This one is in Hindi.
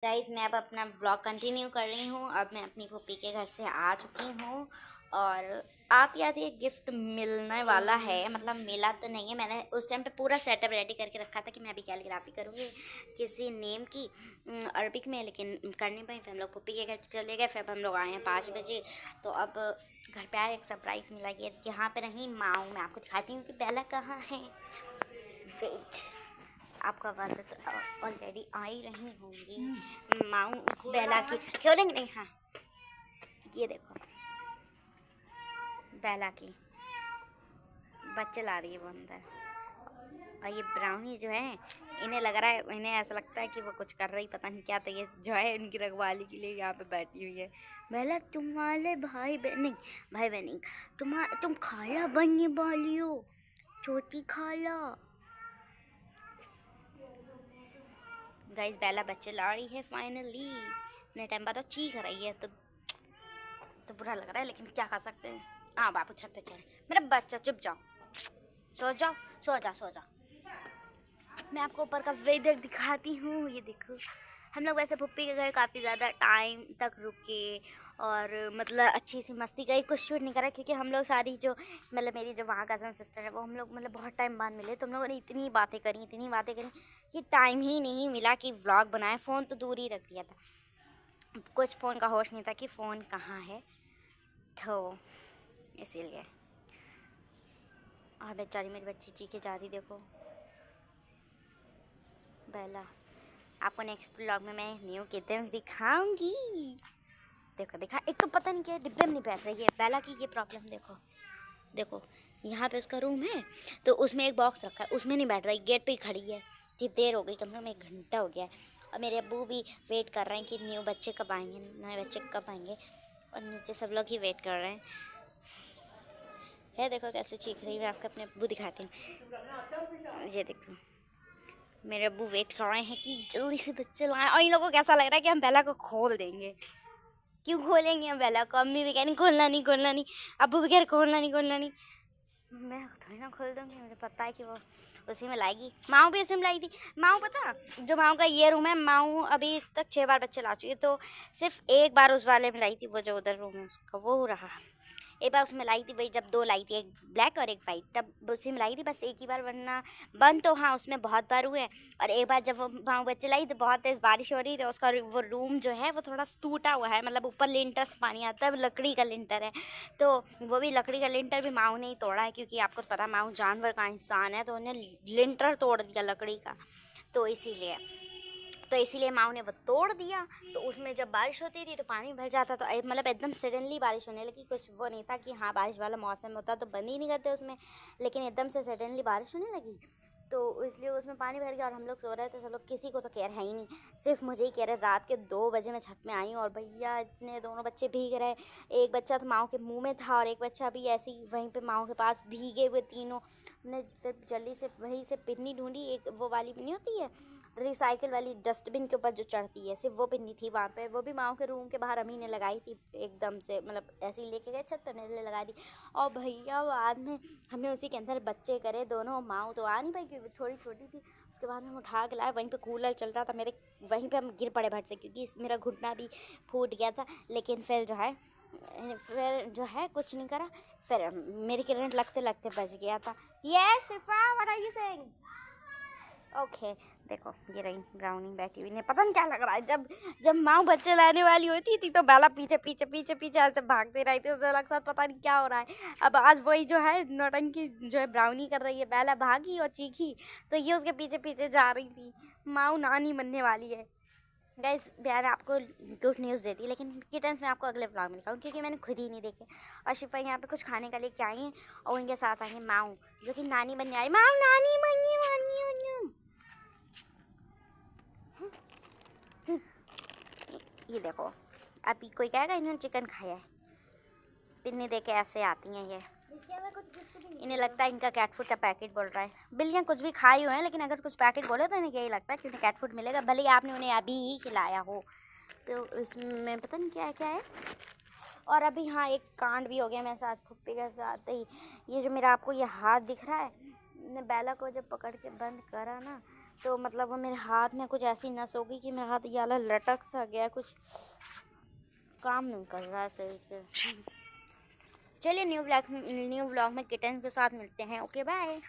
गाइस मैं अब अपना व्लॉग कंटिन्यू कर रही हूँ। अब मैं अपनी फूफी के घर से आ चुकी हूँ और आती आती एक गिफ्ट मिलने वाला है। मतलब मिला तो नहीं है, मैंने उस टाइम पे पूरा सेटअप रेडी करके रखा था कि मैं अभी कैलीग्राफी करूँगी किसी नेम की अरबिक में, लेकिन कर नहीं पाई। फिर हम लोग फूफी के घर चले गए। फिर अब हम लोग आए हैं 5 बजे। तो अब घर पे आए, एक सरप्राइज़ मिला कि यहाँ पे नहीं माँ, मैं आपको दिखाती हूँ कि बेला कहाँ है। वेट, आपका आवाज़ तो ऑलरेडी आ ही रही होंगी। माऊ बेला की खोलेंगे नहीं। हाँ, ये देखो बेला की बच्चे ला रही है वो अंदर। और ये ब्राउनी जो है, इन्हें लग रहा है, इन्हें ऐसा लगता है कि वो कुछ कर रही पता नहीं क्या। तो ये जो है इनकी रखवाली के लिए यहाँ पे बैठी हुई है। बेला तुम्हारे भाई बहन नहीं, भाई बहन नहीं, तुम खाला बनने वाली हो, छोटी खाला। गाइस बेला बच्चे ला रही है फाइनली। इतने टाइम बाद तो चीख रही है तो बुरा लग रहा है, लेकिन क्या कर सकते हैं। हाँ बापू छत पे चढ़े। मेरा बच्चा चुप जाओ, सो जाओ, सो जाओ। मैं आपको ऊपर का वेदर दिखाती हूँ। ये देखो, हम लोग वैसे पुप्पी के घर काफ़ी ज़्यादा टाइम तक रुके और मतलब अच्छी सी मस्ती करी। कुछ शूट नहीं करा क्योंकि हम लोग सारी जो मतलब मेरी जो वहाँ कज़न सिस्टर है वो हम लोग मतलब बहुत टाइम बाद मिले। तो हम लोगों ने इतनी बातें करी कि टाइम ही नहीं मिला कि व्लॉग बनाए। फ़ोन तो दूर ही रख दिया था, कुछ फ़ोन का होश नहीं था कि फ़ोन कहाँ है, तो इसीलिए। और बेचारी मेरी बच्ची चीखे जा रही, देखो बेला। आपको नेक्स्ट ब्लॉग में मैं न्यू किटन्स दिखाऊंगी। देखो देखा, एक तो पता नहीं क्या डिब्बे में नहीं बैठ रही है बेला की। ये प्रॉब्लम देखो, देखो यहाँ पे उसका रूम है तो उसमें एक बॉक्स रखा है, उसमें नहीं बैठ रही, गेट पे ही खड़ी है। इतनी देर हो गई, कम से कम 1 घंटा हो गया है। और मेरे अब्बू भी वेट कर रहे हैं कि न्यू बच्चे कब आएंगे, नए बच्चे कब आएंगे। और नीचे सब लोग ही वेट कर रहे हैं। है देखो कैसे चीख रही है। मैं आपको अपने अब्बू दिखाती हूँ। ये देखो मेरे अब्बू वेट कर रहे हैं कि जल्दी से बच्चे लाएं। और इन लोगों को कैसा लग रहा है कि हम बेला को खोल देंगे। क्यों खोलेंगे हम बेला को? अम्मी भी कह रही खोलना नहीं, अब्बू भी कह रहे खोलना नहीं। मैं थोड़ी ना खोल दूँगी, मुझे पता है कि वो उसी में लाएगी। माऊ भी उसी में लाई थी। माऊ पता, जो माऊ का ये रूम है, माऊ अभी तक 6 बार बच्चे ला चुकी है। तो सिर्फ एक बार उस वाले में लाई थी, वो जो उधर रूम है उसका, वो रहा। एक बार उसमें लाई थी, वही जब 2 लाई थी, एक ब्लैक और एक वाइट, तब उसी में लाई थी बस एक ही बार। वरना बंद तो हाँ उसमें बहुत बार हुए हैं। और एक बार जब वो माँ बच्चे लाई तो बहुत तेज़ बारिश हो रही थी, उसका वो रूम जो है वो थोड़ा टूटा हुआ है। मतलब ऊपर लिंटर से पानी आता है, लकड़ी का लिंटर है। तो वो भी लकड़ी का लिंटर भी माऊ ने ही तोड़ा है, क्योंकि आपको पता माऊ जानवर का इंसान है, तो उन्हें लिंटर तोड़ दिया लकड़ी का। तो इसीलिए माऊ ने वो तोड़ दिया। तो उसमें जब बारिश होती थी तो पानी भर जाता। तो मतलब एकदम सडनली बारिश होने लगी। कुछ वो नहीं था कि हाँ बारिश वाला मौसम होता तो बंद ही नहीं करते उसमें, लेकिन एकदम से सडनली बारिश होने लगी। तो इसलिए उसमें पानी भर गया और हम लोग सो रहे थे सब लोग। किसी को तो केयर है ही नहीं, सिर्फ मुझे ही केयर है। रात के 2 बजे मैं छत में आई हूँ और भैया इतने दोनों बच्चे भीग रहे। एक बच्चा तो माँ के मुंह में था और एक बच्चा भी ऐसे ही वहीं पे माँ के पास भीगे हुए तीनों। हमने फिर जल्दी से वहीं से पिन्नी ढूंढी, एक वो वाली पिन्नी होती है रिसाइकिल वाली, डस्टबिन के ऊपर जो चढ़ती है, सिर्फ वो पिन्नी थी वहाँ पे। वो भी माँ के रूम के बाहर अम्मी ने लगाई थी एकदम से, मतलब ऐसे ही लेके गए छत पर ने लगा दी। और भैया बाद में हमने उसी के अंदर बच्चे करे दोनों। माँ तो आ नहीं पाई क्योंकि थोड़ी छोटी थी। उसके बाद हम उठा के लाए, वहीं पे कूलर चल रहा था मेरे, वहीं पे हम गिर पड़े भट से क्योंकि मेरा घुटना भी फूट गया था। लेकिन फिर जो है कुछ नहीं करा। फिर मेरी करंट लगते लगते बच गया था। ये Shifa, what are you saying? Okay देखो ये रही ब्राउनी बैठी हुई। इन्हें पता नहीं क्या लग रहा है। जब जब माँ बच्चे लाने वाली होती थी तो बेला पीछे पीछे पीछे पीछे ऐसे भागते रहती, उसे लगता है पता नहीं क्या हो रहा है। अब आज वही जो है नौटंकी जो है ब्राउनी कर रही है। बेला भागी और चीखी तो ये उसके पीछे पीछे जा रही थी। माँ नानी बनने वाली है। गाइस मैं आपको गुड न्यूज़ देती, लेकिन किटन्स में आपको अगले ब्लॉग में दिखाऊँ क्योंकि मैंने खुद ही नहीं देखे। और शिफा यहाँ पे कुछ खाने का लेके आई हैं और उनके साथ आई है माऊ, जो कि नानी बनने आई। माऊ नानी बनने वाली हूँ। ये देखो अभी कोई कहेगा इन्होंने चिकन खाया है। पिन्नी देके ऐसे आती हैं ये। इन्हें लगता है इनका कैट फूड का पैकेट बोल रहा है। बिल्लियाँ कुछ भी खाई हुए हैं, लेकिन अगर कुछ पैकेट बोले तो इन्हें यही लगता है कि उन्हें कैट फूड मिलेगा, भले ही आपने उन्हें अभी ही खिलाया हो। तो इसमें पता नहीं क्या क्या है। और अभी हाँ एक कांड भी हो गया मेरे साथ फुप्पी के साथ ही। ये जो मेरा आपको ये हाथ दिख रहा है, मैंने बेला को जब पकड़ के बंद करा ना, तो मतलब वो मेरे हाथ में कुछ ऐसी नस हो गई कि मेरा हाथ ये वाला लटक सा गया, कुछ काम नहीं कर रहा है सही से। चलिए न्यू ब्लॉग में किटन के साथ मिलते हैं। Okay bye.